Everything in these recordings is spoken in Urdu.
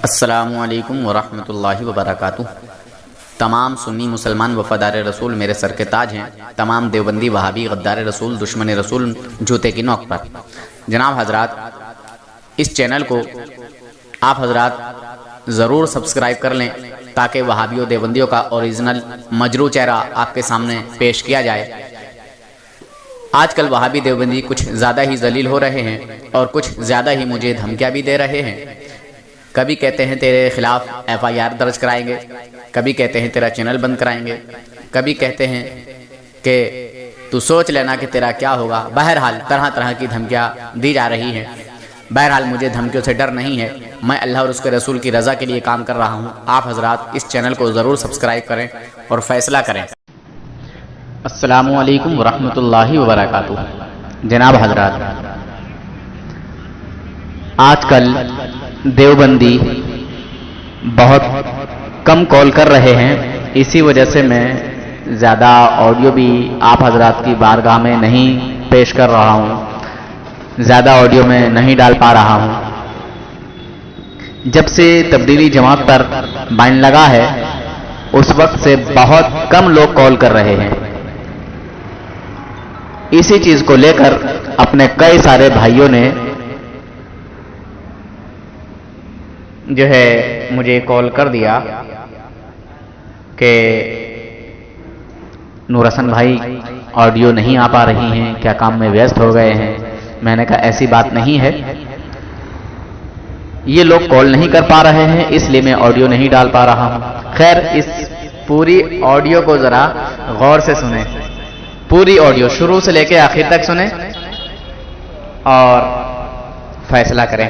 السلام علیکم ورحمۃ اللہ وبرکاتہ۔ تمام سنی مسلمان وفادار رسول میرے سر کے تاج ہیں، تمام دیوبندی وہابی غدار رسول دشمن رسول جوتے کی نوک پر۔ جناب حضرات، اس چینل کو آپ حضرات ضرور سبسکرائب کر لیں تاکہ وہابیوں دیوبندیوں کا اوریجنل مجروح چہرہ آپ کے سامنے پیش کیا جائے۔ آج کل وہابی دیوبندی کچھ زیادہ ہی ذلیل ہو رہے ہیں اور کچھ زیادہ ہی مجھے دھمکیاں بھی دے رہے ہیں۔ کبھی کہتے ہیں تیرے خلاف FIR درج کرائیں گے، کبھی کہتے ہیں تیرا چینل بند کرائیں گے، کبھی کہتے ہیں کہ تو سوچ لینا کہ تیرا کیا ہوگا۔ بہرحال طرح طرح کی دھمکیاں دی جا رہی ہیں۔ بہرحال مجھے دھمکیوں سے ڈر نہیں ہے، میں اللہ اور اس کے رسول کی رضا کے لیے کام کر رہا ہوں۔ آپ حضرات اس چینل کو ضرور سبسکرائب کریں اور فیصلہ کریں۔ السلام علیکم ورحمۃ اللہ وبرکاتہ۔ جناب حضرات، آج کل دیوبندی بہت کم کال کر رہے ہیں، اسی وجہ سے میں زیادہ آڈیو بھی آپ حضرات کی بارگاہ میں نہیں پیش کر رہا ہوں، زیادہ آڈیو میں نہیں ڈال پا رہا ہوں۔ جب سے تبدیلی جماعت پر بین لگا ہے اس وقت سے بہت کم لوگ کال کر رہے ہیں۔ اسی چیز کو لے کر اپنے کئی سارے بھائیوں نے جو ہے مجھے کال کر دیا کہ نور حسن بھائی آڈیو نہیں آ پا رہی ہیں، کیا کام میں ویست ہو گئے ہیں؟ میں نے کہا ایسی بات نہیں ہے، یہ لوگ کال نہیں کر پا رہے ہیں اس لیے میں آڈیو نہیں ڈال پا رہا ہوں۔ خیر، اس پوری آڈیو کو ذرا غور سے سنیں، پوری آڈیو شروع سے لے کے آخر تک سنیں اور فیصلہ کریں۔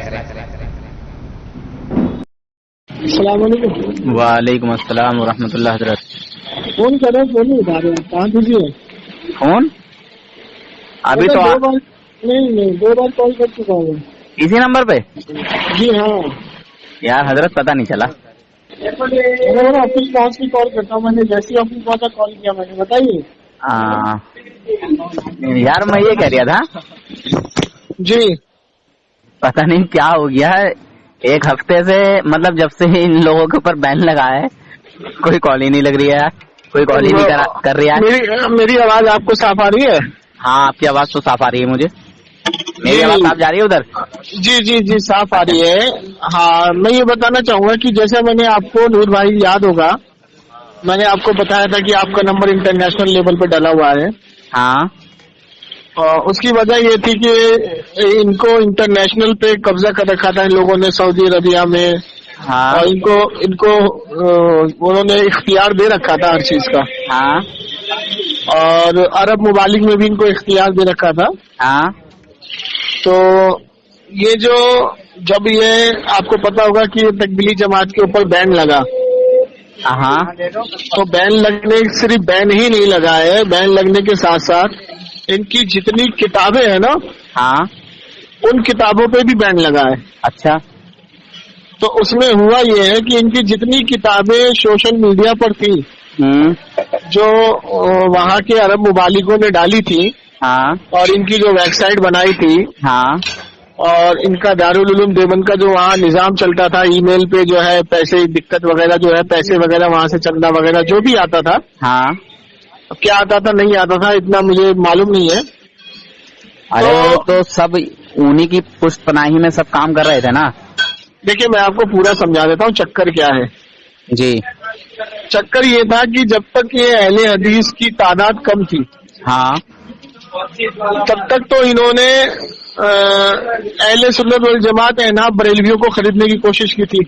السلام علیکم۔ وعلیکم السلام ورحمۃ اللہ۔ حضرت فون کر رہے ہیں، فون نہیں اٹھا رہے ہیں، کہاں بزی ہے؟ فون ابھی تو نہیں 2 بار کال کر چکا ہوں اسی نمبر پہ؟ جی ہاں یار حضرت پتہ نہیں چلا۔ آفس پہنچ کی کال کرتا ہوں، میں نے جیسے ہی آفس پہنچا کال کیا میں نے، بتائیے۔ یار میں یہ کہہ رہا تھا، جی پتہ نہیں کیا ہو گیا ہے، ایک ہفتے سے مطلب جب سے ان لوگوں کے اوپر بین لگا ہے کوئی کال ہی نہیں لگ رہی ہے، کوئی کال ہی نہیں کر رہی ہے۔ میری آواز آپ کو صاف آ رہی ہے؟ ہاں آپ کی آواز تو صاف آ رہی ہے مجھے، میری آواز صاف جا رہی ہے ادھر؟ جی صاف آ رہی ہے۔ ہاں میں یہ بتانا چاہوں گا کہ جیسے میں نے آپ کو، نور بھائی یاد ہوگا، میں نے آپ کو بتایا تھا کہ آپ کا نمبر انٹرنیشنل لیول پہ ڈلا ہوا ہے۔ ہاں، اس کی وجہ یہ تھی کہ ان کو انٹرنیشنل پہ قبضہ کر رکھا تھا ان لوگوں نے سعودی عربیہ میں، ہاں، اور ان کو انہوں نے اختیار دے رکھا تھا ہر چیز کا، ہاں، اور عرب ممالک میں بھی ان کو اختیار دے رکھا تھا۔ ہاں، تو یہ جو جب یہ آپ کو پتا ہوگا کہ تکمیلی جماعت کے اوپر بین لگا، ہاں، تو بین لگنے صرف بین ہی نہیں لگا ہے، بین لگنے کے ساتھ ساتھ ان کی جتنی کتابیں ہیں نا، ہاں، ان کتابوں پہ بھی بین لگا ہے۔ اچھا، تو اس میں ہوا یہ ہے کہ ان کی جتنی کتابیں سوشل میڈیا پر تھی جو وہاں کے عرب ممالکوں نے ڈالی تھی، ہاں، اور ان کی جو ویب سائٹ بنائی تھی، ہاں، اور ان کا دارالعلوم دیوبند کا جو وہاں نظام چلتا تھا، ای میل پہ جو ہے پیسے دقت وغیرہ جو ہے، پیسے وغیرہ وہاں سے چندہ وغیرہ جو بھی آتا تھا، ہاں، کیا آتا تھا نہیں آتا تھا اتنا مجھے معلوم نہیں ہے۔ ارے وہ تو سب انہی کی پشت پناہی میں سب کام کر رہے تھے نا۔ دیکھیے میں آپ کو پورا سمجھا دیتا ہوں چکر کیا ہے۔ جی، چکر یہ تھا کہ جب تک یہ اہل حدیث کی تعداد کم تھی، ہاں، تب تک تو انہوں نے اہل سنت والجماعت احناف بریلویوں کو خریدنے کی کوشش کی تھی،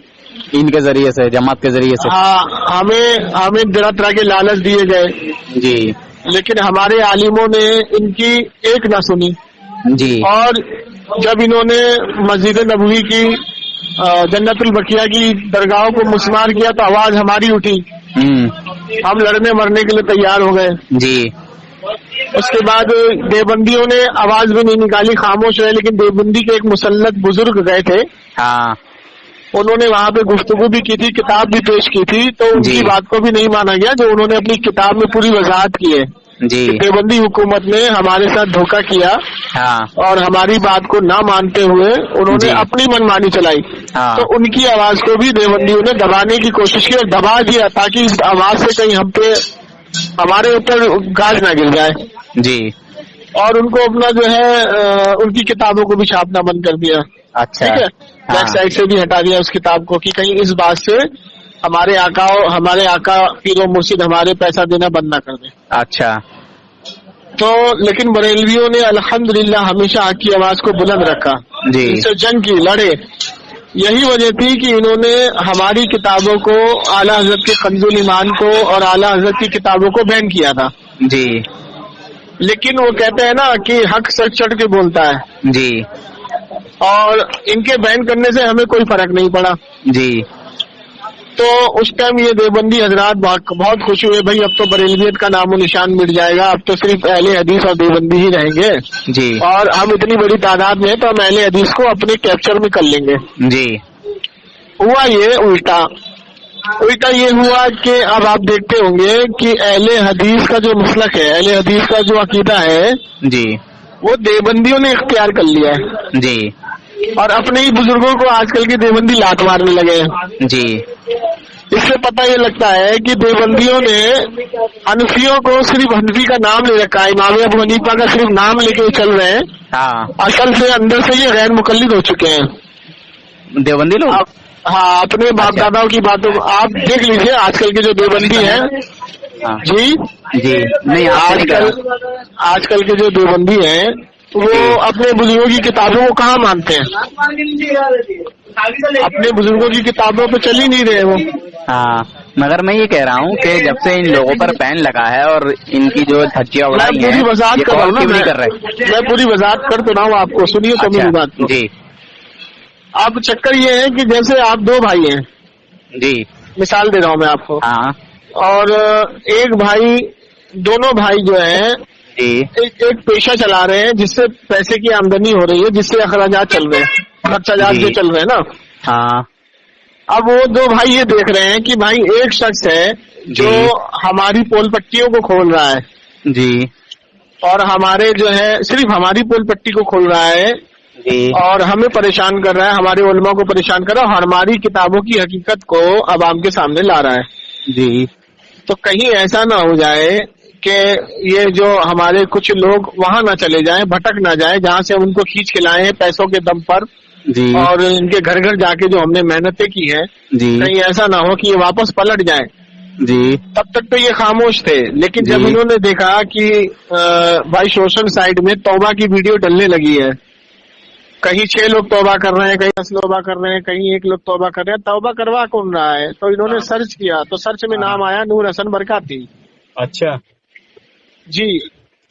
ان کے ذریعے سے، جماعت کے ذریعے سے۔ ہاں، ہمیں طرح طرح کے لالچ دیے گئے، جی، لیکن ہمارے عالموں نے ان کی ایک نہ سنی، جی، اور جب انہوں نے مسجد نبوی کی جنت البقیہ کی درگاہوں کو مسمار کیا تو آواز ہماری اٹھی، ہم لڑنے مرنے کے لیے تیار ہو گئے۔ جی، اس کے بعد دیوبندیوں نے آواز بھی نہیں نکالی، خاموش رہے، لیکن دیوبندی کے ایک مسلط بزرگ گئے تھے، ہاں، انہوں نے وہاں پہ گفتگو بھی کی تھی، کتاب بھی پیش کی تھی، تو ان کی بات کو بھی نہیں مانا گیا جو انہوں نے اپنی کتاب میں پوری وضاحت کی ہے۔ جی کہ دیوبندی حکومت نے ہمارے ساتھ دھوکہ کیا ہاں اور ہماری بات کو نہ مانتے ہوئے انہوں نے جی اپنی منمانی چلائی. ہاں تو ان کی آواز کو بھی دیوبندیوں نے دبانے کی کوشش کی اور دبا دیا تاکہ اس آواز سے کہیں ہمارے اوپر گاج نہ گر جائے. جی اور ان کو اپنا جو ہے ان کی کتابوں کو بھی چھاپنا بند کر دیا. اچھا ٹھیک ہے, ہاں ویب سائٹ سے بھی ہٹا دیا اس کتاب کو کہ کہیں اس بات سے ہمارے آقا پیر و مرشد ہمارے پیسہ دینا بند نہ کر دیں. اچھا تو لیکن بریلویوں نے الحمدللہ ہمیشہ حق کی آواز کو بلند رکھا, جی ان سے جنگ کی, لڑے. یہی وجہ تھی کہ انہوں نے ہماری کتابوں کو, اعلیٰ حضرت کے کنز ایمان کو اور اعلیٰ حضرت کی کتابوں کو بین کیا تھا. جی لیکن وہ کہتے ہیں نا کہ حق سر چڑھ کے بولتا ہے, جی اور ان کے بین کرنے سے ہمیں کوئی فرق نہیں پڑا. جی تو اس ٹائم یہ دیوبندی حضرات بہت خوش ہوئے, بھائی اب تو بریلویت کا نام و نشان مٹ جائے گا, اب تو صرف اہل حدیث اور دیوبندی ہی رہیں گے, جی اور ہم اتنی بڑی تعداد میں تو ہم اہل حدیث کو اپنے کیپچر میں کر لیں گے. جی ہوا یہ الٹا یہ ہوا کہ اب آپ دیکھتے ہوں گے کہ اہل حدیث کا جو مسلک ہے, اہل حدیث کا جو عقیدہ ہے, جی وہ دیوبندیوں نے اختیار کر لیا ہے. جی اور اپنے ہی بزرگوں کو آج کل کے دیوبندی لات مارنے لگے ہیں. جی اس سے پتہ یہ لگتا ہے کہ دیوبندیوں نے حنفیوں کو صرف حنفی کا نام لے رکھا ہے, امام ابو حنیفہ کا صرف نام لے کے چل رہے ہیں, ہاں اصل سے اندر سے یہ غیر مقلد ہو چکے ہیں. دیوبندی لوگ, ہاں, اپنے باپ داداؤں کی باتوں کو آپ دیکھ لیجئے. آج کل کے جو دیوبندی ہیں, ہاں جی جی نہیں آج کل کے جو دیوبندی ہیں وہ اپنے بزرگوں کی کتابوں کو کہاں مانتے ہیں, اپنے بزرگوں کی کتابوں پہ چل ہی نہیں رہے وہ. ہاں, مگر میں یہ کہہ رہا ہوں کہ جب سے ان لوگوں پر بین لگا ہے اور ان کی جو دھجیاں میں اڑائی ہیں, پوری وضاحت یہ کر رہا ہوں کیوں نہیں کر نا, رہے؟ میں پوری وضاحت کر تو رہا ہوں آپ کو, سنیے تو میری بات کو. جی اب چکر یہ ہے کہ جیسے آپ دو بھائی ہیں, جی مثال دے رہا ہوں میں آپ کو, ہاں اور ایک بھائی, دونوں بھائی جو ہیں جی ایک پیشہ چلا رہے ہیں جس سے پیسے کی آمدنی ہو رہی ہے, جس سے اخراجات چل رہے ہیں, خرچاجات جی جو چل رہے ہیں نا. ہاں اب وہ دو بھائی یہ دیکھ رہے ہیں کہ بھائی ایک شخص ہے جو جی ہماری پول پٹیوں کو کھول رہا ہے, جی اور ہمارے جو ہے صرف ہماری پول پٹی کو کھول رہا ہے, جی اور ہمیں پریشان کر رہا ہے, ہمارے علماء کو پریشان کر رہا ہے, اور ہماری کتابوں کی حقیقت کو عوام کے سامنے لا رہا ہے. جی تو کہیں ایسا نہ ہو جائے کہ یہ جو ہمارے کچھ لوگ وہاں نہ چلے جائیں, بھٹک نہ جائیں جہاں سے ہم ان کو کھینچ کے لائے ہیں پیسوں کے دم پر, جی اور ان کے گھر گھر جا کے جو ہم نے محنتیں کی ہیں, جی کہیں ایسا نہ ہو کہ یہ واپس پلٹ جائیں. جی تب تک تو یہ خاموش تھے, لیکن جب جی انہوں نے دیکھا کہ بھائی سوشل سائٹ میں توبہ کی ویڈیو ڈلنے لگی ہے, کہیں 6 لوگ توبہ کر رہے ہیں, کہیں 10 توبہ کر رہے ہیں, کہیں 1 لوگ توبہ کر رہے ہیں, توبہ کروا کون رہا ہے, تو انہوں نے سرچ کیا تو سرچ میں نام آیا نور حسن برکاتی. اچھا جی,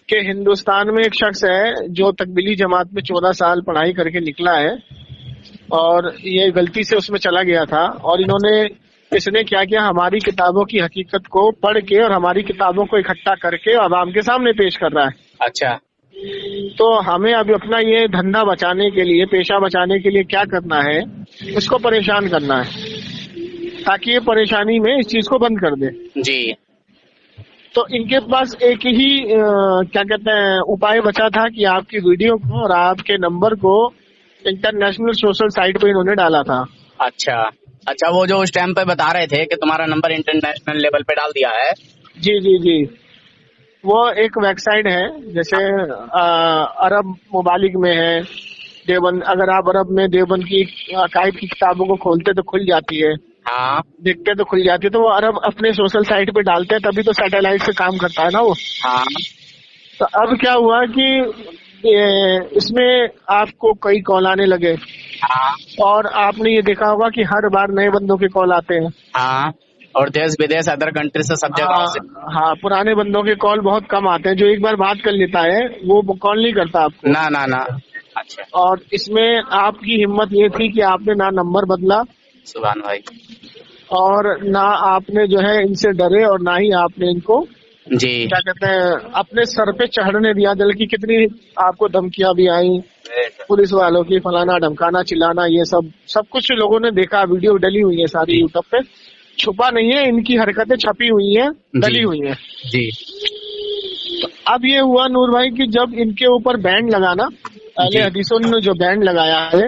کہ ہندوستان میں ایک شخص ہے جو تکمیلی جماعت میں 14 سال پڑھائی کر کے نکلا ہے, اور یہ غلطی سے اس میں چلا گیا تھا, اور اس نے کیا کیا, ہماری کتابوں کی حقیقت کو پڑھ کے اور ہماری کتابوں کو اکٹھا کر کے عوام کے سامنے پیش کر رہا ہے. اچھا تو ہمیں اب اپنا یہ دھندا بچانے کے لیے, پیشہ بچانے کے لیے کیا کرنا ہے, اس کو پریشان کرنا ہے تاکہ یہ پریشانی میں اس چیز کو بند کر دے. جی تو ان کے پاس ایک ہی کیا کہتے ہیں اپائے بچا تھا کہ آپ کی ویڈیو کو اور آپ کے نمبر کو انٹرنیشنل سوشل سائٹ پہ انہوں نے ڈالا تھا. اچھا اچھا, وہ جو اس ٹائم پہ بتا رہے تھے کہ تمہارا نمبر انٹرنیشنل لیول پہ ڈال دیا ہے. جی جی جی, وہ ایک ویب سائٹ ہے جیسے عرب ممالک میں ہے دیوبند, اگر آپ عرب میں دیوبند کی عقائد کی کتابوں کو کھولتے تو کھل جاتی ہے, ہاں دیکھتے تو کھل جاتی ہے, تو وہ عرب اپنے سوشل سائٹ پہ ڈالتے ہیں, تبھی تو سیٹلائٹ سے کام کرتا ہے نا وہ. ہاں تو اب کیا ہوا کہ اس میں آپ کو کئی کال آنے لگے, ہاں اور آپ نے یہ دیکھا ہوگا کہ ہر بار نئے بندوں کے کال آتے ہیں. ہاں, اور دیش ودیش ادر کنٹری سے سب جگہ سے. ہاں, پرانے بندوں کے کال بہت کم آتے ہیں, جو ایک بار بات کر لیتا ہے وہ کال نہیں کرتا آپ کو. نہ اچھا, اور اس میں آپ کی ہمت یہ تھی کہ آپ نے نہ نمبر بدلا, سبحان بھائی, اور نہ آپ نے جو ہے ان سے ڈرے, اور نہ ہی آپ نے ان کو جی کیا کہتے ہیں اپنے سر پہ چڑھنے دیا. دل کی کتنی آپ کو دھمکیاں بھی آئیں پولیس والوں کی, فلانا ڈھمکانا چلانا, یہ سب کچھ لوگوں نے دیکھا, ویڈیو ڈلی ہوئی ہے ساری یوٹیوب پہ, چھپا نہیں ہے, ان کی حرکتیں چھپی ہوئی ہیں, ڈلی ہوئی ہیں. جی, تو اب یہ ہوا نور بھائی کہ جب ان کے اوپر بین لگانا اہل حدیثوں نے جو بین لگایا ہے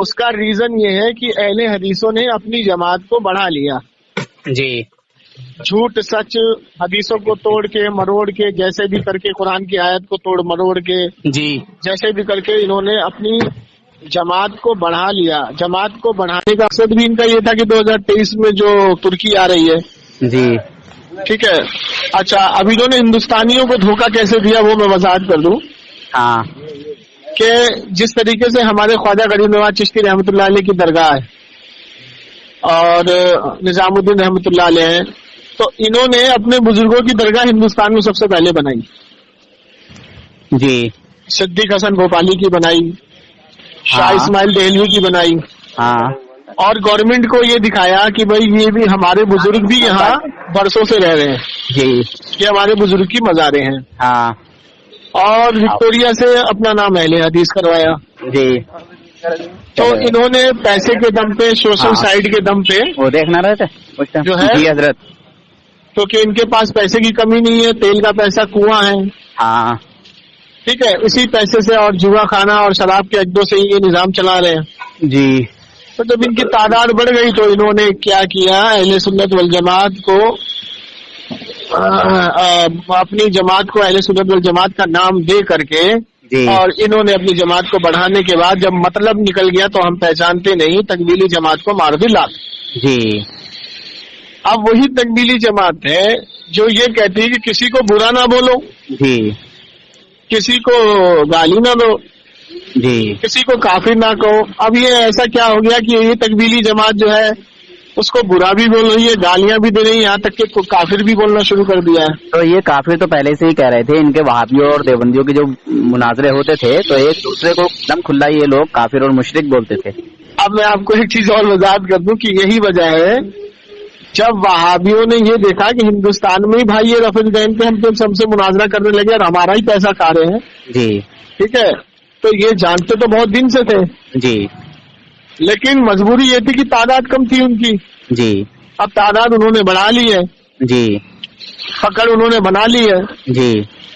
اس کا ریزن یہ ہے کہ اہل حدیثوں نے اپنی جماعت کو بڑھا لیا. جی جھوٹ سچ حدیثوں کو توڑ کے مروڑ کے جیسے بھی کر کے قرآن کی آیت کو توڑ مروڑ کے جی جیسے بھی کر کے انہوں نے اپنی جماعت کو بڑھا لیا. جماعت کو بڑھانے کا مقصد بھی ان کا یہ تھا کہ 2023 میں جو ترکی آ رہی ہے جی ٹھیک ہے. اچھا اب انہوں نے ہندوستانیوں کو دھوکہ کیسے دیا وہ میں وضاحت کر دوں ہاں کہ جس طریقے سے ہمارے خواجہ غریب نواز چشتی رحمۃ اللہ علیہ کی درگاہ ہے اور نظام الدین رحمۃ اللہ علیہ ہیں تو انہوں نے اپنے بزرگوں کی درگاہ ہندوستان میں سب سے پہلے بنائی. جی صدیق حسن بھوپالی کی بنائی, شاہ اسماعیل دہلوی کی بنائی, ہاں اور گورنمنٹ کو یہ دکھایا کہ بھائی یہ بھی ہمارے بزرگ بھی یہاں برسوں سے رہ رہے ہیں, جی یہ ہمارے بزرگ کی مزاریں ہیں. ہاں اور وکٹوریا سے اپنا نام اہل حدیث کروایا. جی تو انہوں نے پیسے کے دم پہ سوشل سائٹ کے دم پہ وہ دیکھنا رہتے جو ہے جی حضرت کیونکہ ان کے پاس پیسے کی کمی نہیں ہے, تیل کا پیسہ کنواں ہے ہاں ٹھیک ہے, اسی پیسے سے اور جوا خانہ اور شراب کے اڈوں سے یہ نظام چلا رہے ہیں. جی تو جب ان کی تعداد بڑھ گئی تو انہوں نے کیا کیا اہل سنت والجماعت کو اپنی جماعت کو اہل سنت والجماعت کا نام دے کر کے اور انہوں نے اپنی جماعت کو بڑھانے کے بعد جب مطلب نکل گیا تو ہم پہچانتے نہیں تکمیلی جماعت کو مار دلا. جی اب وہی تکمیلی جماعت ہے جو یہ کہتی ہے کہ کسی کو برا نہ بولو, جی کسی کو گالی نہ دو, جی کسی کو کافر نہ کہو. اب یہ ایسا کیا ہو گیا کہ یہ تکمیلی جماعت جو ہے اس کو برا بھی بول رہی ہے, گالیاں بھی دے رہی ہے, یہاں تک کہ کافر بھی بولنا شروع کر دیا ہے. تو یہ کافر تو پہلے سے ہی کہہ رہے تھے, ان کے وہابیوں اور دیوبندیوں کے جو مناظرے ہوتے تھے تو ایک دوسرے کو دم کھلا یہ لوگ کافر اور مشرک بولتے تھے. اب میں آپ کو ایک چیز اور وضاحت کر دوں کہ یہی وجہ ہے جب وہابیوں نے یہ دیکھا کہ ہندوستان میں ہی بھائی یہ رفض دین پہ ہم سے مناظرہ کرنے لگے اور ہمارا ہی پیسہ کھا رہے ہیں جی ٹھیک ہے, تو یہ جانتے تو بہت دن سے تھے جی لیکن مجبوری یہ تھی کہ تعداد کم تھی ان کی. جی اب تعداد انہوں نے بڑھا لی ہے, جی پکڑ انہوں نے بنا لی ہے. جی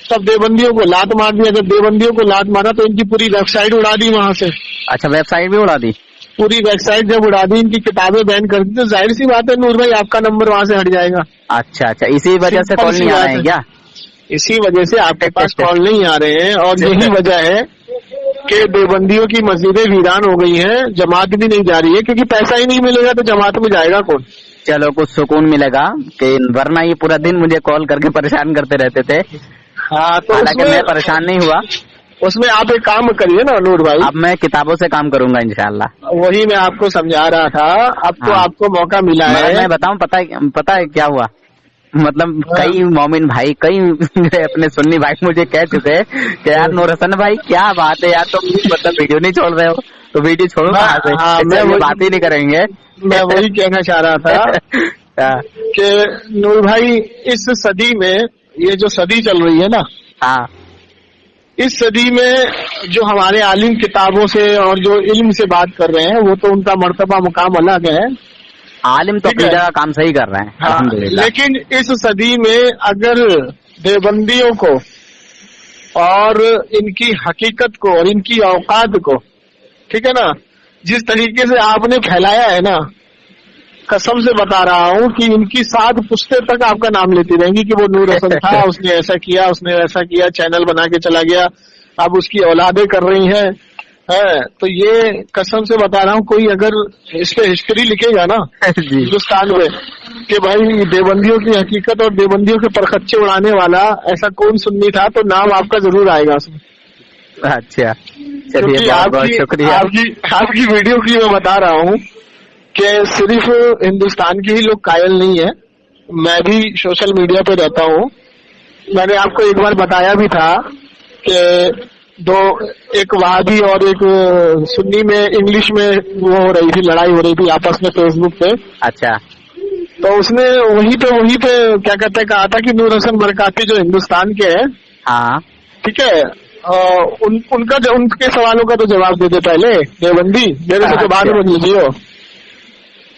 تب دیوبندیوں کو لات مار دیا, جب دیوبندیوں کو لات مارا تو ان کی پوری ویب سائٹ اڑا دی وہاں سے. اچھا ویب سائٹ بھی اڑا دی, پوری ویب سائٹ جب اڑا دی, ان کی کتابیں بین کر دی تو ظاہر سی بات ہے نور بھائی آپ کا نمبر وہاں سے ہٹ جائے گا. اچھا اچھا اسی وجہ سے کال نہیں آ رہے ہیں کیا؟ اسی وجہ سے آپ کے پاس کال نہیں آ رہے ہیں اور یہی وجہ ہے کہ دیوبندیوں کی مسجدیں ویران ہو گئی ہیں, جماعت بھی نہیں جا رہی ہے کیونکہ پیسہ ہی نہیں ملے گا تو جماعت میں جائے گا کون. چلو کچھ سکون ملے گا کہ ورنہ یہ پورا دن مجھے کال کر کے پریشان کرتے رہتے تھے. ہاں تو حالانکہ میں پریشان نہیں ہوا. اس میں آپ ایک کام کریے نا نور بھائی, اب میں کتابوں سے کام کروں گا انشاءاللہ. وہی میں آپ کو سمجھا رہا تھا, اب تو آپ کو موقع ملا ہے. میں بتاؤں پتا ہے کیا ہوا, مطلب کئی مومن بھائی کئی اپنے سنی بھائی مجھے کہہ چکے کہ یار نور حسن بھائی کیا بات ہے یار, تم مطلب ویڈیو نہیں چھوڑ رہے ہو تو ویڈیو چھوڑو کہاں سے, بات ہی نہیں کریں گے. میں وہی کہنا چاہ رہا تھا کہ نور بھائی اس صدی میں یہ جو صدی چل رہی ہے نا, ہاں اس صدی میں جو ہمارے عالم کتابوں سے اور جو علم سے بات کر رہے ہیں وہ تو ان کا مرتبہ مقام الگ ہے, عالم تو اپنی جگہ کام صحیح کر رہے ہیں الحمدللہ. لیکن اس صدی میں اگر دیوبندیوں کو اور ان کی حقیقت کو اور ان کی اوقات کو ٹھیک ہے نا جس طریقے سے آپ نے پھیلایا ہے نا, قسم سے بتا رہا ہوں کہ ان کی 7 پشتے تک آپ کا نام لیتی رہیں گی کہ وہ نور حسن تھا, اس نے ایسا کیا, اس نے ایسا کیا, چینل بنا کے چلا گیا, اب اس کی اولادیں کر رہی ہیں. تو یہ قسم سے بتا رہا ہوں کوئی اگر اس پہ ہسٹری لکھے گا نا ہندوستان میں کہ بھائی دیوبندیوں کی حقیقت اور دیوبندیوں کے پرخچے اڑانے والا ایسا کون سنی تھا تو نام آپ کا ضرور آئے گا اس میں. اچھا کیونکہ آپ کی ویڈیو کی میں بتا رہا ہوں کہ صرف ہندوستان کے ہی لوگ قائل نہیں ہیں, میں بھی سوشل میڈیا پہ رہتا ہوں. میں نے آپ کو ایک بار بتایا بھی تھا کہ ایک وہابی اور ایک سنی میں انگلش میں وہ ہو رہی تھی, لڑائی ہو رہی تھی آپس میں فیس بک پہ. اچھا تو اس نے وہیں پہ کیا کہتے ہیں کہا تھا کہ نور حسن برکاتی جو ہندوستان کے ہیں, ہاں ٹھیک ہے, ان کے سوالوں کا تو جواب دے دے پہلے دیوبندی, میرے سے تو بعد میں لیجیے.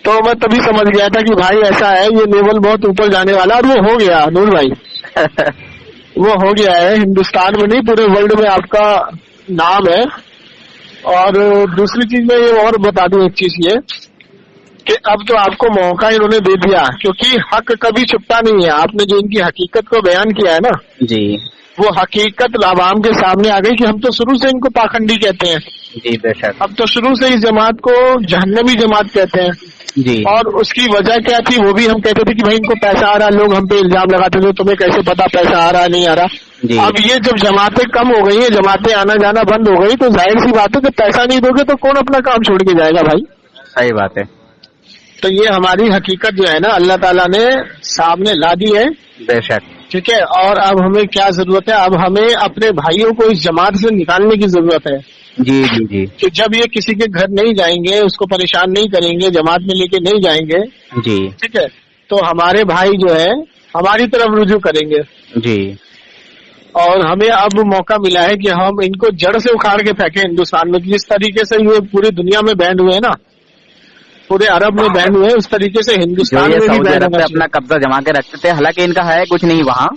تو میں تبھی سمجھ گیا تھا کہ بھائی ایسا ہے, یہ لیول بہت اوپر جانے والا, اور وہ ہو گیا نور بھائی. وہ ہو گیا ہے، ہندوستان میں نہیں پورے ورلڈ میں آپ کا نام ہے. اور دوسری چیز میں یہ اور بتا دوں ایک چیز یہ کہ اب تو آپ کو موقع انہوں نے دے دیا، کیونکہ حق کبھی چھپتا نہیں ہے. آپ نے جو ان کی حقیقت کو بیان کیا ہے نا جی وہ حقیقت عوام کے سامنے آ گئی کہ ہم تو شروع سے ان کو پاخنڈی کہتے ہیں. جی بے شک. اب تو شروع سے اس جماعت کو جہنمی جماعت کہتے ہیں. جی اور اس کی وجہ کیا تھی وہ بھی ہم کہتے تھے کہ بھائی ان کو پیسہ آ رہا، لوگ ہم پہ الزام لگاتے تھے تمہیں کیسے پتا پیسہ آ رہا نہیں آ رہا. جی اب یہ جب جماعتیں کم ہو گئی ہیں، جماعتیں آنا جانا بند ہو گئی، تو ظاہر سی بات ہے کہ پیسہ نہیں دو گے تو کون اپنا کام چھوڑ کے جائے گا بھائی. صحیح بات ہے. تو یہ ہماری حقیقت جو ہے نا اللہ تعالیٰ نے سامنے لا دی ہے. بے شک. ٹھیک ہے. اور اب ہمیں کیا ضرورت ہے؟ اب ہمیں اپنے بھائیوں کو اس جماعت سے نکالنے کی ضرورت ہے. جی جی جی. کہ جب یہ کسی کے گھر نہیں جائیں گے، اس کو پریشان نہیں کریں گے، جماعت میں لے کے نہیں جائیں گے، جی ٹھیک ہے، تو ہمارے بھائی جو ہے ہماری طرف رجوع کریں گے. جی. اور ہمیں اب موقع ملا ہے کہ ہم ان کو جڑ سے اکھاڑ کے پھینکیں ہندوستان میں. جس طریقے سے یہ پوری دنیا میں بینڈ ہوئے ہیں نا، پورے عرب میں بینڈ ہوئے، اس طریقے سے ہندوستان میں بھی سعودی بینڈ عرب پہ ہونا اپنا قبضہ جما کے رکھتے تھے، حالانکہ ان کا ہے کچھ نہیں وہاں،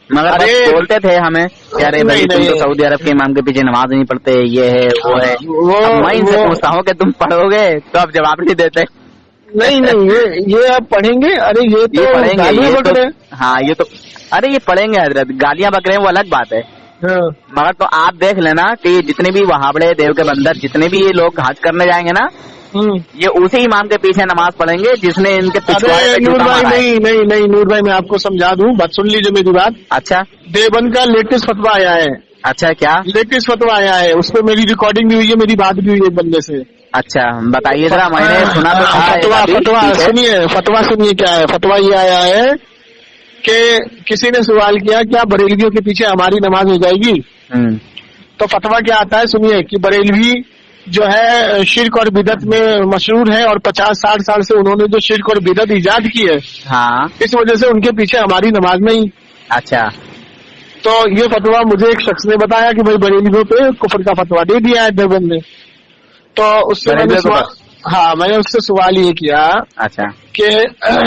مگر ارے بس بولتے تھے ہمیں کہ ارے بھائی تم تو سعودی عرب کے امام کے پیچھے نماز نہیں پڑھتے، یہ ہے وہ ہے. اب میں ان سے پوچھتا ہوں کہ تم پڑھو گے تو اب جواب نہیں دیتے. نہیں یہ آپ پڑھیں گے. ارے یہ تو پڑھیں گے، گالیاں یہ بک تو رہے ہیں. ہاں یہ تو ارے یہ پڑھیں گے حضرت، گالیاں بک رہے ہیں وہ الگ بات ہے. ہاں. مگر تو آپ دیکھ لینا کہ جتنے بھی وہابڑے دیو کے بندر جتنے بھی یہ لوگ حج کرنے جائیں گے نا، یہ اسی امام کے پیچھے نماز پڑھیں گے جس نے ان کے ارے نور بھائی نہیں نور بھائی میں آپ کو سمجھا دوں، بات سن لیجیے میری بات. اچھا دیوبند کا لیٹسٹ فتوا آیا ہے. اچھا کیا لیٹسٹ فتوا آیا ہے، اس پہ میری ریکارڈنگ بھی ہوئی ہے، میری بات بھی ہوئی ہے ایک بندے سے. اچھا بتائیے ذرا، میں نے سنا تو تھا. فتوا سنیے کیا ہے. فتوا یہ آیا ہے کہ کسی نے سوال کیا کیا بریلویوں کے پیچھے ہماری نماز ہو جائے گی؟ تو فتوا کیا آتا ہے سنیے کہ بریلوی جو ہے شرک اور بدعت میں مشہور ہے، اور 50-60 سال سے انہوں نے جو شرک اور بدعت ایجاد کی ہے، ہاں اس وجہ سے ان کے پیچھے ہماری نماز نہیں. اچھا. تو یہ فتوا مجھے ایک شخص نے بتایا کہ بھائی بریلویوں پہ کفر کا فتوا دے دیا ہے دیوبند نے. تو اس سے میں نے اس سے سوال یہ کیا اچھا کہ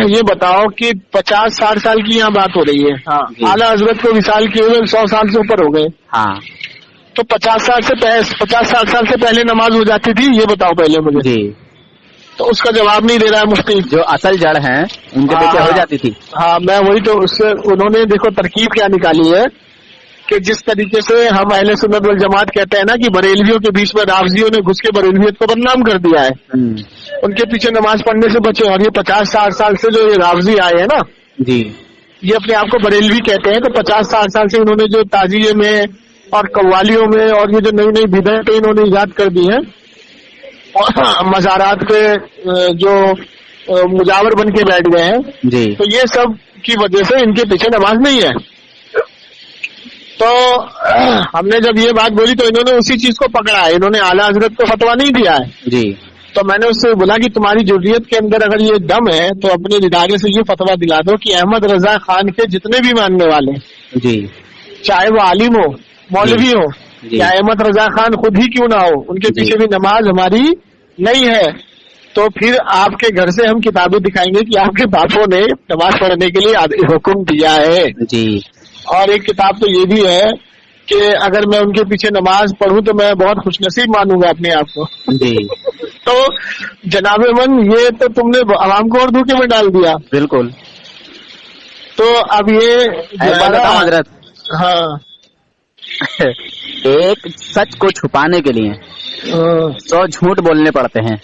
یہ بتاؤ کہ 50-60 سال کی یہاں بات ہو رہی ہے. ہاں. اعلیٰ حضرت کو وصال کیے ہوئے 100 سال سے اوپر ہو گئے. ہاں. تو 50-60 سال سے پہلے نماز ہو جاتی تھی، یہ بتاؤ پہلے مجھے. جی. تو اس کا جواب نہیں دے رہا ہے مفتی. جو اصل جڑ ہیں ان کے پیچھے ہو جاتی تھی. ہاں میں وہی تو اس سے انہوں نے دیکھو ترکیب کیا نکالی ہے کہ جس طریقے سے ہم اہل سنت والجماعت کہتے ہیں نا کہ بریلویوں کے بیچ میں رافضیوں نے گھس کے بریلویت کو بدنام کر دیا ہے، ان کے پیچھے نماز پڑھنے سے بچے. اور یہ 50-60 سال سے جو یہ رافضی آئے ہیں نا، جی یہ اپنے آپ کو بریلوی کہتے ہیں. تو 50-60 سال سے انہوں نے جو تعزیے میں اور قوالیوں میں اور یہ جو نئی نئی بدعتیں انہوں نے ایجاد کر دی ہیں، مزارات پہ جو مجاور بن کے بیٹھ گئے ہیں، جی تو یہ سب کی وجہ سے ان کے پیچھے نماز نہیں ہے. تو ہم نے جب یہ بات بولی تو انہوں نے اسی چیز کو پکڑا ہے، انہوں نے اعلیٰ حضرت کو فتوا نہیں دیا ہے. جی. تو میں نے اس سے بولا کہ تمہاری ضروریت کے اندر اگر یہ دم ہے تو اپنے ادارے سے یہ فتوا دلا دو کہ احمد رضا خان کے جتنے بھی ماننے والے، جی چاہے وہ عالم ہو، مولوی ہو، یا احمد رضا خان خود ہی کیوں نہ ہو، ان کے پیچھے بھی نماز ہماری نہیں ہے. تو پھر آپ کے گھر سے ہم کتابیں دکھائیں گے کہ آپ کے باپوں نے نماز پڑھنے کے لیے حکم دیا ہے. جی. اور ایک کتاب تو یہ بھی ہے کہ اگر میں ان کے پیچھے نماز پڑھوں تو میں بہت خوش نصیب مانوں گا اپنے آپ کو. جی. تو جناب من یہ تو تم نے عوام کو اور دھوکے میں ڈال دیا. بالکل. تو اب یہ حضرت، ہاں ایک سچ کو چھپانے کے لیے 100 جھوٹ بولنے پڑتے ہیں،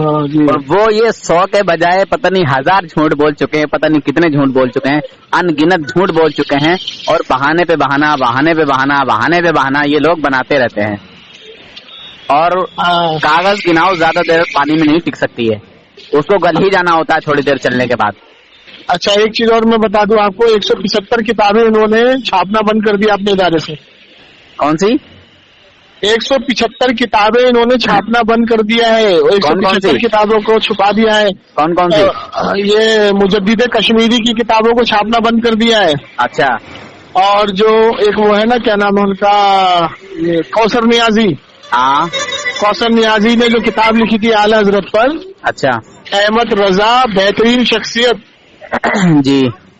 اور وہ یہ 100 کے بجائے پتہ نہیں 1000 جھوٹ بول چکے ہیں، پتہ نہیں کتنے جھوٹ بول چکے ہیں، ان گنت جھوٹ بول چکے ہیں، اور بہانے پہ بہانا بہانے پہ بہانا بہانے پہ بہانا یہ لوگ بناتے رہتے ہیں. اور کاغذ کی ناؤ زیادہ دیر پانی میں نہیں ٹک سکتی ہے، اس کو گل ہی جانا ہوتا ہے تھوڑی دیر چلنے کے بعد. اچھا ایک چیز اور میں بتا دوں آپ کو، 175 کتابیں انہوں نے چھاپنا بند کر دیا اپنے ادارے سے. کون سی؟ 175 کتابیں انہوں نے چھاپنا بند کر دیا ہے. 175 کتابوں کو چھپا دیا ہے. کون کون سی؟ یہ مجدد کشمیری کی کتابوں کو چھاپنا بند کر دیا ہے. اچھا. اور جو ایک وہ ہے نا کیا نام ہے ان کا، کوثر نیازی. ہاں. کوثر نیازی نے جو کتاب لکھی تھی اعلیٰ حضرت پر، اچھا، احمد رضا بہترین شخصیت، جی،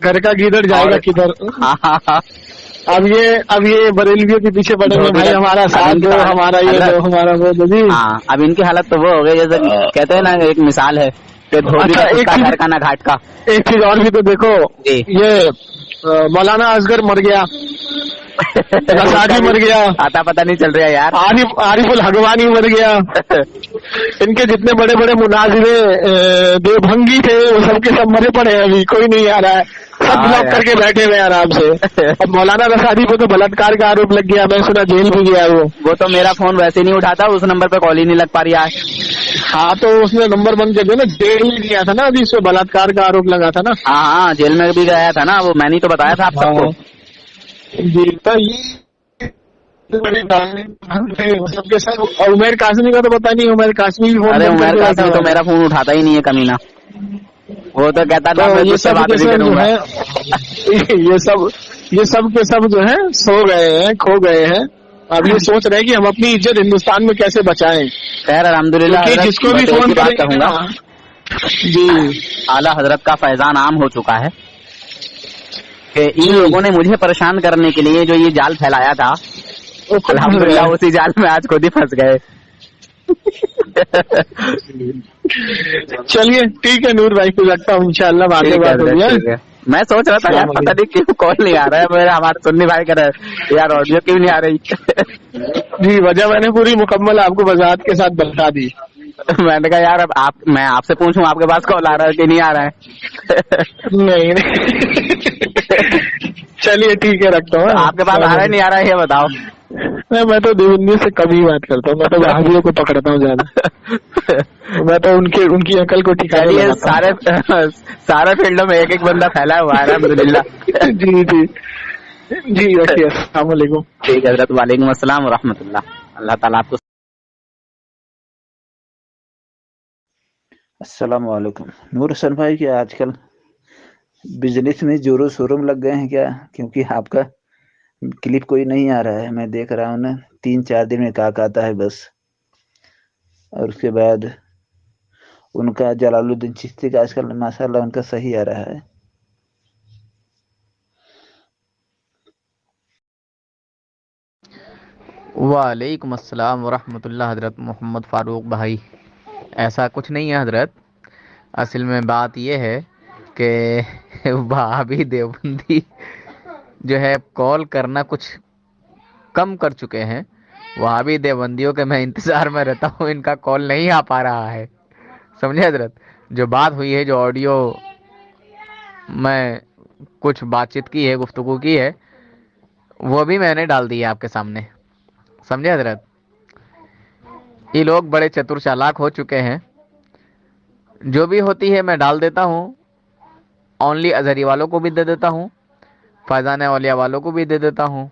گھر کا گیدڑ جائے گا کدھر. اب یہ بریلویوں کے پیچھے پڑے ہوئے بھائی ہمارا ساتھ دو, ہمارا یہ دو, ہمارا وہ دو. جی ہاں, اب ان کی حالت تو وہ ہو گئی جیسے کہتے ہیں نا, ایک مثال ہے کہ دھوبی اچھا, ایک کا چیز گھر کا نہ گھاٹ کا. ایک چیز اور بھی تو دیکھو, جی. یہ مولانا اصغر مر گیا, رسادی مر گیا, آتا پتہ نہیں چل رہا یار, عارف الحگوانی مر گیا. ان کے جتنے بڑے بڑے مناظرے دیوبھنگی تھے وہ سب کے سب مرے پڑے ہیں, ابھی کوئی نہیں آ رہا ہے, سب بلاک کر کے بیٹھے ہوئے آرام سے. اب مولانا رسادی پہ تو بلاٹکار کا آروپ لگ گیا, میں سنا جیل بھی گیا وہ تو میرا فون ویسے نہیں اٹھاتا, اس نمبر پہ کال ہی نہیں لگ پا رہی ہے. ہاں تو اس نے نمبر بند کر دیا نا, جیل میں گیا تھا نا, ابھی اس پہ بلاٹکار کا آروپ لگا تھا نا. ہاں, جیل میں بھی گیا تھا نا, وہ میں نے تو بتایا تھا آپ سب کو. جی, تو سب کے ساتھ. عمیر قاسمی کا تو پتا نہیں, عمیر قاسمی بھی ارے عمیر قاسمی تو میرا فون اٹھاتا ہی نہیں ہے کمینہ, وہ تو کہتا تھا میں تجھ سے بات نہیں کروں گا. یہ سب کے سب جو ہے سو گئے ہیں, کھو گئے ہیں. اب یہ سوچ رہے ہیں کہ ہم اپنی عزت ہندوستان میں کیسے بچائیں. خیر الحمدللہ, جس کو بھی فون بات کہوں گا جی, اعلیٰ حضرت کا فیضان عام ہو چکا ہے کہ ان لوگوں نے مجھے پریشان کرنے کے لیے جو یہ جال پھیلایا تھا, الحمدللہ اسی جال میں آج خود ہی پھنس گئے. چلیے ٹھیک ہے نور بھائی, کو لگتا ہوں انشاءاللہ بعد میں بات ہوگی. میں سوچ رہا تھا یار پتہ نہیں کیوں کال نہیں آ رہا ہے, میرا ہمارے سننی بھائی کہہ رہے یار آڈیو کیوں نہیں آ رہی. جی, وجہ میں نے پوری مکمل آپ کو وضاحت کے ساتھ بتا دی. میں نے کہا یار اب میں آپ سے پوچھوں آپ کے پاس کال آ رہا ہے کہ نہیں آ رہا ہے. نہیں چلیے ٹھیک ہے, رکھتا ہوں. آپ کے پاس آ رہا ہے نہیں آ رہا ہے یہ بتاؤ. میں تو دیوبندی سے کم ہی بات کرتا ہوں, میں تو وہابیوں کو پکڑتا ہوں زیادہ. میں تو ان کی عقل کو ٹھکانے لگاتا ہوں. سارے فیلڈوں میں ایک ایک بندہ پھیلا ہوا ہے الحمدللہ. جی رکھیے, السلام علیکم. ٹھیک ہے حضرت, وعلیکم السلام ورحمۃ اللہ. اللہ تعالیٰ آپ کو. السلام علیکم. نور حسن بھائی, کیا آج کل بزنس میں زوروں شوروں لگ گئے ہیں کیا؟ کیونکہ آپ کا کلپ کوئی نہیں آ رہا ہے, میں دیکھ رہا ہوں نا 3-4 دن میں کاک آتا ہے بس, اور اس کے بعد ان کا جلال الدین چشتی کا آج کل ماشاء اللہ ان کا صحیح آ رہا ہے. وعلیکم السلام ورحمۃ اللہ. حضرت محمد فاروق بھائی, ایسا کچھ نہیں ہے حضرت. اصل میں بات یہ ہے کہ وہابی دیوبندی جو ہے کال کرنا کچھ کم کر چکے ہیں. وہابی دیوبندیوں کے میں انتظار میں رہتا ہوں, ان کا کال نہیں آ پا رہا ہے. سمجھے حضرت, جو بات ہوئی ہے, جو آڈیو میں کچھ بات چیت کی ہے, گفتگو کی ہے, وہ بھی میں نے ڈال دی ہے آپ کے سامنے. سمجھے حضرت, یہ لوگ بڑے چتر چالاک ہو چکے ہیں. جو بھی ہوتی ہے میں ڈال دیتا ہوں, اونلی ازہری والوں کو بھی دے دیتا ہوں, فیضان اولیاء والوں کو بھی دے دیتا ہوں.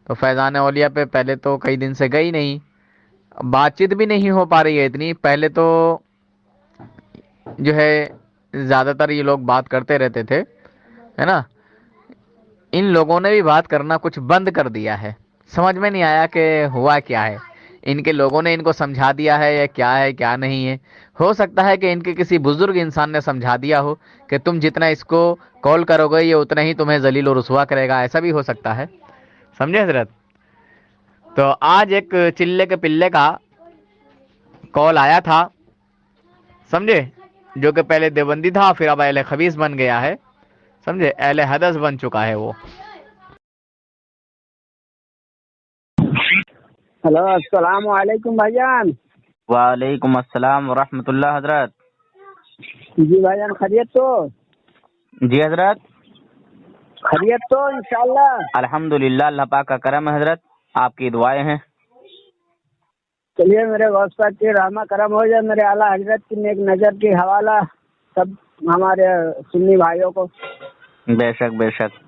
تو فیضان اولیاء پہ پہلے تو کئی دن سے گئی نہیں, بات چیت بھی نہیں ہو پا رہی ہے اتنی. پہلے تو جو ہے زیادہ تر یہ لوگ بات کرتے رہتے تھے, ہے نا. ان لوگوں نے بھی بات کرنا کچھ بند کر دیا ہے. سمجھ میں نہیں آیا کہ ہوا کیا ہے. ان کے لوگوں نے ان کو سمجھا دیا ہے یا کیا ہے کیا نہیں ہے. ہو سکتا ہے کہ ان کے کسی بزرگ انسان نے سمجھا دیا ہو کہ تم جتنا اس کو کال کرو گے یہ اتنا ہی تمہیں ذلیل و رسوا کرے گا. ایسا بھی ہو سکتا ہے. سمجھے حضرت. تو آج ایک چلے کے پلے کا کال آیا تھا, سمجھے, جو کہ پہلے دیوبندی تھا, پھر اب اہل خبیث بن گیا ہے. سمجھے, اہل حدث بن چکا ہے وہ. ہلو, السلام علیکم بھائی جان. وعلیکم السلام ورحمۃ اللہ حضرت. جی بھائی جان, خیریت تو؟ جی حضرت, خیریت تو انشاءاللہ. الحمدللہ, اللہ پاک کا کرم ہے حضرت, آپ کی دعائیں ہیں. چلیے میرے غوث پاک کی رحمہ کرم ہو جائے, میرے اعلیٰ حضرت کی نیک نظر کی حوالہ سب ہمارے سنی بھائیوں کو. بے شک بے شک.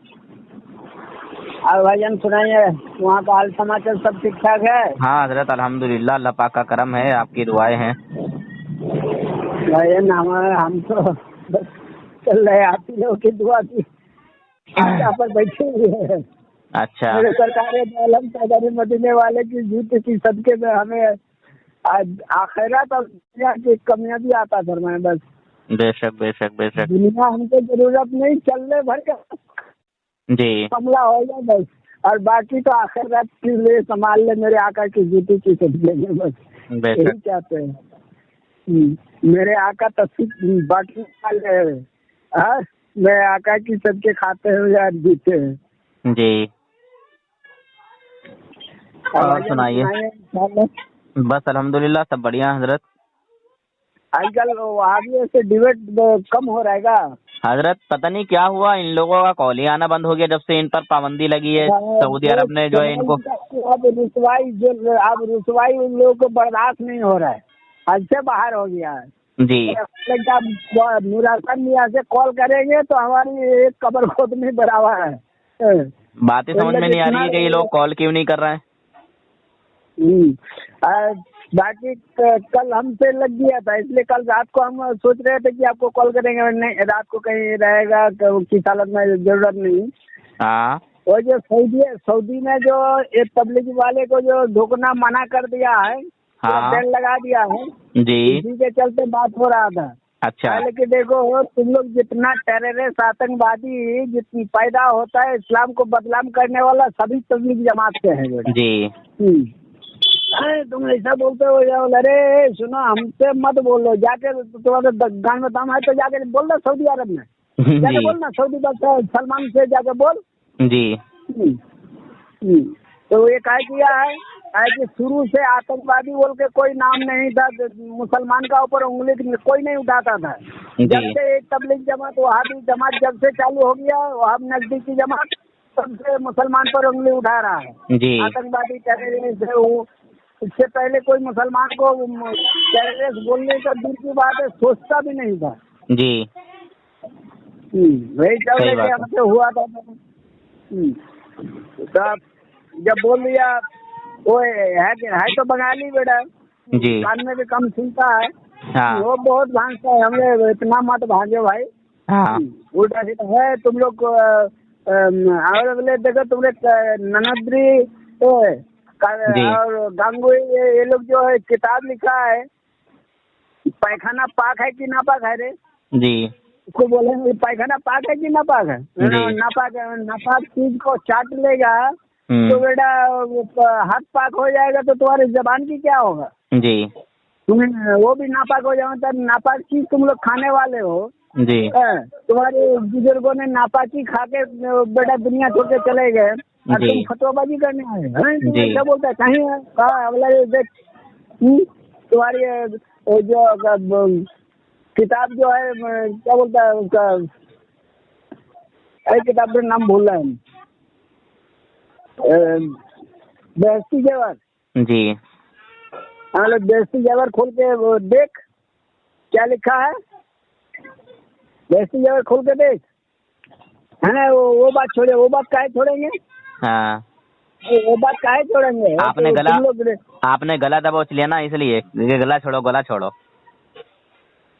اور بھائی جان سنائیے, وہاں کا حال سماچار سب ٹھیک ٹھاک ہے؟ ہاں حضرت, الحمدللہ, اللہ پاک کا کرم ہے, آپ کی دعائیں ہیں. بھائی جان ہم تو بس چل رہے, آپ ہی لوگوں کی دعا کی آگا پر بیٹھے ہوئے ہیں. اچھا, میرے سرکار عالم سردار مدینے والے کی جوت کی صدقے میں ہمیں آخرت اور دنیا کی کامیابی عطا فرمائے بس. بے شک بے شک بے شک. دنیا ہم کو ضرورت نہیں، چلنے بھر کا جی معاملہ ہو جائے بس، اور باقی تو آخرت کے لیے سنبھال لے، میرے آقا کی جوتی کی سبزی میں بس بے یہی شک. چاہتے ہیں. میرے آقا تصدیق باقی والے ہاں، میرے آقا کی سب کے کھاتے ہیں یا جیتے ہیں. جی اور سنائیے. بس الحمدللہ سب بڑھیا حضرت. آج کل وہابیوں سے ڈیبیٹ کم ہو رہے گا حضرت پتہ نہیں کیا ہوا، ان لوگوں کا کال ہی آنا بند ہو گیا جب سے ان پر پابندی لگی ہے سعودی عرب نے جو ہے ان کو. اب رسوائی ان لوگوں کو برداشت نہیں ہو رہا ہے، حد سے باہر ہو گیا ہے. جی نور حسن میاں سے کال کریں گے تو ہماری ایک قبر کھودنے برابر ہے. بات ہی سمجھ میں نہیں آ رہی ہے کہ یہ لوگ کال کیوں نہیں کر رہے ہیں. باقی کل ہم سے لگ گیا تھا، اس لیے کل رات کو ہم سوچ رہے تھے کہ آپ کو کال کریں گے، نہیں رات کو کہیں رہے گا کس حالت میں ضرورت نہیں. ہاں اور جو سعودی میں جو ایک تبلیغی والے کو جو ڈھوکنا منع کر دیا ہے، بین لگا دیا ہے، جی اسی کے چلتے بات ہو رہا تھا. اچھا لیکن دیکھو تم لوگ جتنا ٹیررسٹ آتنکوادی جتنی پیدا ہوتا ہے اسلام کو بدنام کرنے والا سبھی تبلیغ جماعت کے ہیں. جی تم ایسا بولتے ہو جاؤ، ارے سنو ہم سے مت بولو، جا کے تمہارے گان میں دم ہے تو جا کے بول دو سعودی عرب میں جا کے بولنا، سعودی بادشاہ سلمان سے جا کے بول. جی تو یہ کیا کیا ہے کہ شروع سے آتنکوادی بول کے کوئی نام نہیں تھا، مسلمان کا اوپر انگلی کوئی نہیں اٹھاتا تھا. جب سے ایک تبلیغ جماعت وہابی جماعت جب سے چالو ہو گیا، وہاں نزدیکی جماعت سب سے مسلمان پر انگلی اٹھا رہا ہے. جی آتنکوادی ٹیررسٹ ہے وہ. اس سے پہلے کوئی مسلمان کو ٹیررسٹ بولنے کا دور کی بات ہے سوچتا بھی نہیں تھا. جی وہی چل رہے ہم سے ہوا تھا. جب بول دیا وہ ہے تو بنگالی بیٹا، کان میں بھی کم سنتا ہے، وہ بہت بھانگتا ہے. ہمیں اتنا مت بھانگے بھائی، الٹا سیدھا ہے تم لوگ. دیکھو تم نے نندری اور گانگوئی یہ لوگ جو ہے کتاب لکھا ہے، پیخانہ پاک ہے کہ ناپاک ہے رے. جی اس کو بولیں گے پیخانہ پاک ہے کہ ناپاک ہے. ناپاک ہے، ناپاک چیز کو چاٹ لے گا تو بیٹا ہاتھ پاک ہو جائے گا تو تمہاری زبان کی کیا ہوگا. جی تمہیں وہ بھی ناپاک ہو جائے گا. ناپاک چیز تم لوگ کھانے والے ہو. جی تمہارے بزرگوں نے ناپاکی کھا کے بیٹا دنیا چھوڑ کے چلے گئے اور تم فتوا بازی کرنے آئے. کیا بولتا ہے کہیں ہے کہاں تمہاری جو کتاب جو ہے کیا بولتا ہے اس کا کتاب کا نام بھول رہا ہے، بہشتی زیور. جی بہشتی زیور کھول کے دیکھ کیا لکھا ہے. بہشتی زیور کھول کے دیکھ ہے نا. وہ بات چھوڑے، وہ بات کاہے چھوڑیں گے. ہاں وہ بات کاہے چھوڑیں گے. آپ نے گلا دبوچ لیا نا، اس لیے گلا چھوڑو گلا چھوڑو.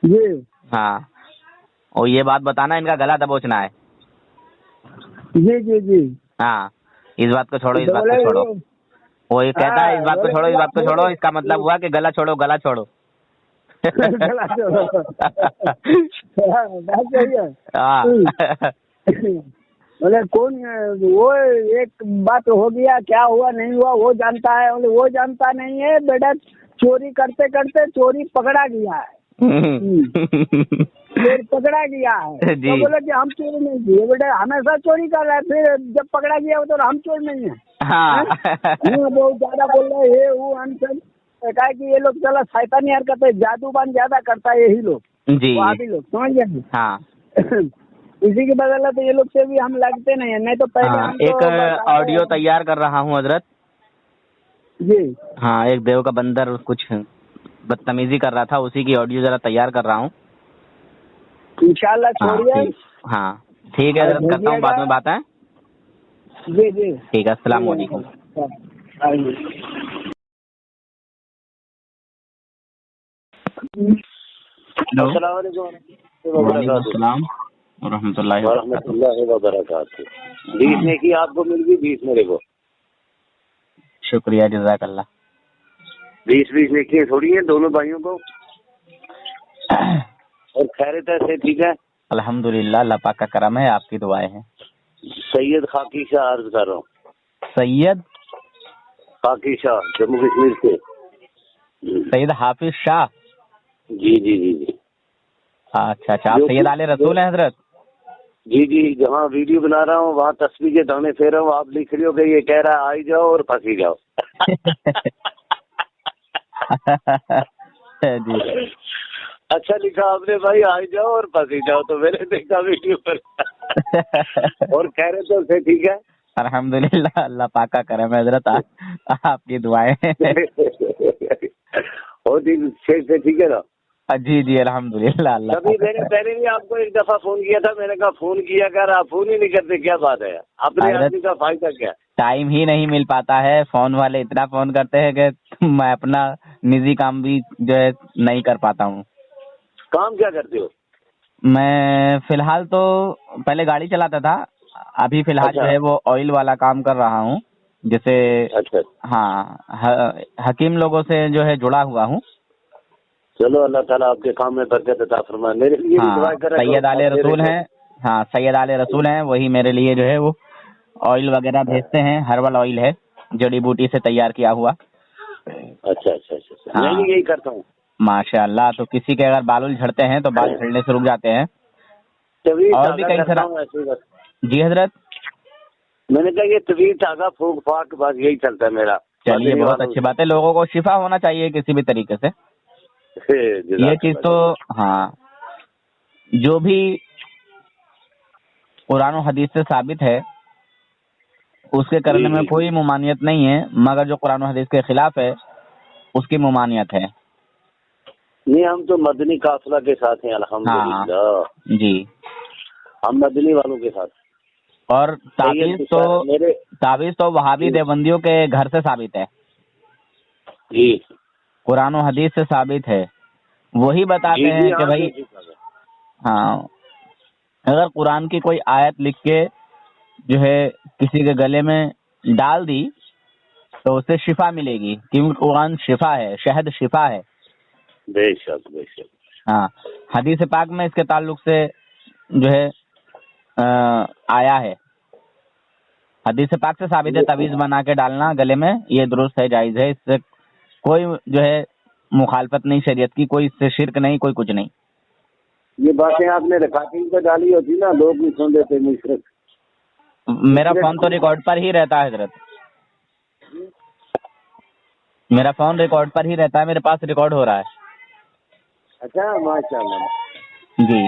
جی ہاں اور یہ بات بتانا ان کا گلا دبوچنا ہے. جی جی جی ہاں اس بات کو چھوڑو، اس بات کو چھوڑو. وہ کہتا ہے اس بات کو چھوڑو، اس بات کو چھوڑو. اس کا مطلب ہوا کہ گلا چھوڑو گلا چھوڑو. بولے کون وہ ایک بات ہو گیا، کیا ہوا نہیں ہوا وہ جانتا ہے. وہ جانتا نہیں ہے بیٹا. چوری کرتے کرتے چوری پکڑا گیا ہے. پکڑا گیا ہے تو بولے کہ ہم چوری نہیں کیے. بیٹا ہمیشہ چوری کر رہا ہے، پھر جب پکڑا گیا ہو تو ہم چور نہیں ہیں. بہت زیادہ بول رہے ہیں وہ ہم سب کہا کہ یہ لوگ چلا شیطانی حرکت ہے، جادو بان زیادہ کرتا ہے یہی لوگ. جی وہابی لوگ سمجھ گئے. ہاں اسی کی بدولت یہ لوگ سے بھی ہم لگتے نہیں ہیں، نہیں تو پہلے ایک آڈیو تیار کر رہا ہوں حضرت. جی ہاں ایک دیو کا بندر کچھ بدتمیزی کر رہا تھا، اسی کی آڈیو ذرا تیار کر رہا ہوں. انشاءاللہ چھوڑیے. ہاں ٹھیک ہے حضرت، کرتا ہوں بعد میں بات ہے. جی جی ٹھیک ہے، السلام علیکم. السلام علیکم وعلیکم السلام ورحمۃ اللہ وبرکاتہ. 20 نے کی آپ کو مل گئی، 20 میرے کو. شکریہ جزاک اللہ. 20 نے کی تھوڑی ہے دونوں بھائیوں کو. اور خیریت سے ٹھیک ہے؟ الحمدللہ اللہ پاک کا کرم ہے, آپ کی دعائیں ہیں. سید خاکی شاہ عرض کر رہا ہوں. سید خاکی شاہ جموں کشمیر سے. سید حافظ شاہ. جی جی جی جی. اچھا اچھا, آپ سید آل رسول ہیں حضرت؟ جی جی, جہاں ویڈیو بنا رہا ہوں وہاں تصویر کے دانے پھیر رہا ہوں, آپ لکھ رہی ہو کہ یہ کہہ رہا ہے آئی جاؤ اور پھنسی جاؤ. جی اچھا لکھا آپ نے بھائی, آئی جاؤ اور پھنسی جاؤ, تو میں نے دیکھا ویڈیو پر. اور کہہ رہے تو سے ٹھیک ہے؟ الحمدللہ اللہ پاک کا کرم ہے حضرت, آپ کی دعائیں. اور شیخ سے ٹھیک ہے نا؟ جی جی الحمدللہ اللہ. کبھی میں نے پہلے بھی آپ کو ایک دفعہ فون کیا تھا, میں نے کہا فون کیا کر, آپ فون ہی نہیں کرتے, کیا بات ہے؟ اپنے آدمی کا فائدہ کیا؟ ٹائم ہی نہیں مل پاتا ہے, فون والے اتنا فون کرتے ہیں کہ میں اپنا نجی کام بھی جو ہے نہیں کر پاتا ہوں. کام کیا کرتے ہو؟ میں فی الحال تو پہلے گاڑی چلاتا تھا, ابھی فی الحال جو ہے وہ آئل والا کام کر رہا ہوں, جیسے ہاں حکیم لوگوں سے جو ہے جڑا ہوا ہوں. چلو اللہ تعالیٰ آپ کے کام میں برکت عطا فرمائے. میرے لیے دعا کریں. سید آل رسول ہیں, ہاں سید آل رسول ہیں, وہی میرے لیے جو ہے وہ آئل وغیرہ بھیجتے ہیں. ہربل آئل ہے, جڑی بوٹی سے تیار کیا ہوا. اچھا اچھا اچھا, میں بھی یہی کرتا ہوں. ماشاء اللہ. تو کسی کے اگر بال جھڑتے ہیں تو بال جھڑنے سے رک جاتے ہیں. اور بھی کئی طرح. جی حضرت, میں نے کہا یہ طویل دھاگا پھونک پھاک بس یہی چلتا ہے میرا. چلیے بہت اچھی بات ہے, لوگوں کو شفا ہونا چاہیے کسی بھی طریقے سے. یہ چیز تو ہاں, جو بھی قرآن و حدیث سے ثابت ہے اس کے کرنے میں کوئی ممانعت نہیں ہے, مگر جو قرآن و حدیث کے خلاف ہے اس کی ممانعت ہے. نہیں, ہم تو مدنی قافلہ کے ساتھ ہیں الحمدللہ. جی, ہم مدنی والوں کے ساتھ. اور تعویذ تو وہابی دیوبندیوں کے گھر سے ثابت ہے. جی, قرآن و حدیث سے ثابت ہے. وہی بتاتے ہیں کہ بھائی ہاں, اگر قرآن کی کوئی آیت لکھ کے جو ہے کسی کے گلے میں ڈال دی تو اسے شفا ملے گی, کیونکہ قرآن شفا ہے, شہد شفا ہے. بے شک بے شک. ہاں, حدیث پاک میں اس کے تعلق سے جو ہے آیا ہے, حدیث پاک سے ثابت ہے. تعویذ بنا کے ڈالنا گلے میں یہ درست ہے, جائز ہے, اس سے کوئی جو ہے مخالفت نہیں شریعت کی, کوئی اس سے شرک نہیں, کوئی کچھ نہیں. یہ باتیں آپ نے ریکارڈنگ پہ ڈالی ہوتی نا, لوگ نہیں سن دیتے مشرک. میرا فون تو ریکارڈ پر ہی رہتا ہے حضرت, میرا فون ریکارڈ پر ہی رہتا ہے, میرے پاس ریکارڈ ہو رہا ہے. اچھا ماشاء اللہ. جی,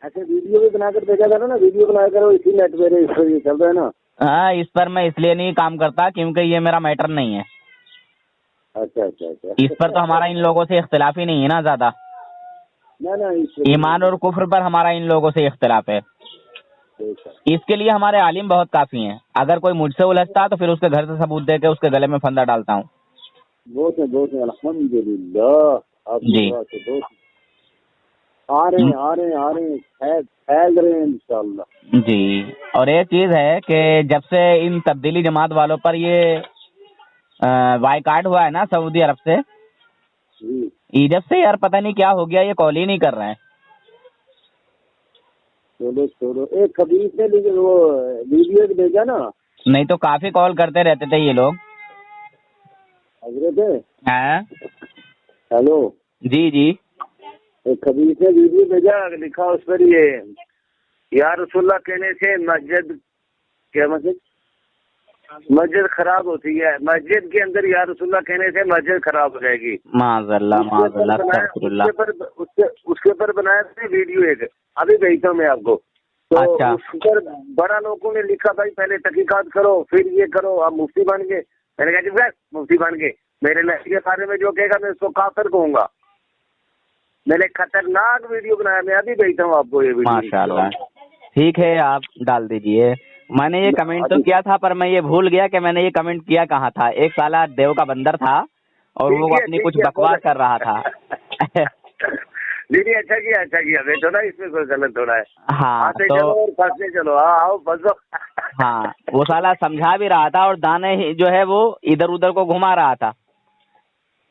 ایسے ویڈیو بھی بنا کر بھیجا کرو نا, ویڈیو بنا کر اسی نیٹ پہ اس پر یہ چل رہا ہے نا. ہاں, اس پر میں اس لیے نہیں کام کرتا کیونکہ یہ میرا میٹر نہیں ہے. اچھا اچھا اچھا, اس پر تو ہمارا ان لوگوں سے اختلاف ہی نہیں ہے نا زیادہ. ایمان اور کفر پر ہمارا ان لوگوں سے اختلاف ہے. اس کے لیے ہمارے عالم بہت کافی ہیں. اگر کوئی مجھ سے الجھتا تو پھر اس کے گھر سے ثبوت دے کے اس کے گلے میں پھندا ڈالتا ہوں. بہت ہے الحمدللہ. جی, آ رہے ہیں پھیل رہے ہیں انشاءاللہ. جی, اور ایک چیز ہے کہ جب سے ان تبدیلی جماعت والوں پر یہ بائیکاٹ ہوا ہے نا سعودی عرب سے, جب سے یار پتہ نہیں کیا ہو گیا, یہ کال ہی نہیں کر رہے ہیں. چھوڑو ایک خبیث نے وہ ویڈیو بھیجا نا, نہیں تو کافی کال کرتے رہتے تھے یہ لوگ. حضرت ہاں, ہیلو. جی جی, ایک خبیث نے ویڈیو بھیجا, لکھا اس پر یہ یا رسول اللہ کہنے سے مسجد کیا مسجد خراب ہوتی ہے, مسجد کے اندر یا رسول اللہ کہنے سے مسجد خراب ہو جائے گی. معاذ اللہ معاذ اللہ. اس کے اوپر بنایا تھا ویڈیو, ایک ابھی بھیجتا ہوں میں آپ کو. تو اس پر بڑا لوگوں نے لکھا بھائی پہلے تحقیقات کرو پھر یہ کرو, آپ مفتی بن گئے. میں نے کہا جی بس مفتی بن گئے, میرے لڑکی کے بارے میں جو کہے گا میں اس کو کافر کہوں گا. میں نے خطرناک ویڈیو بنایا, میں ابھی بھیجتا ہوں آپ کو یہ ویڈیو. ماشاء اللہ, ٹھیک ہے آپ ڈال دیجئے. میں نے یہ کمنٹ تو کیا تھا پر میں یہ بھول گیا کہ میں نے یہ کمنٹ کیا کہاں تھا. ایک سالہ دیو کا بندر تھا اور وہ اپنی کچھ بکواس کر رہا تھا. نہیں اچھا کیا بیٹھو نا, اس میں کوئی غلط تھوڑا ہے. ہاں تو چلو آؤ بسو. ہاں, وہ سالہ سمجھا بھی رہا تھا اور دانے جو ہے وہ ادھر ادھر کو گھما رہا تھا.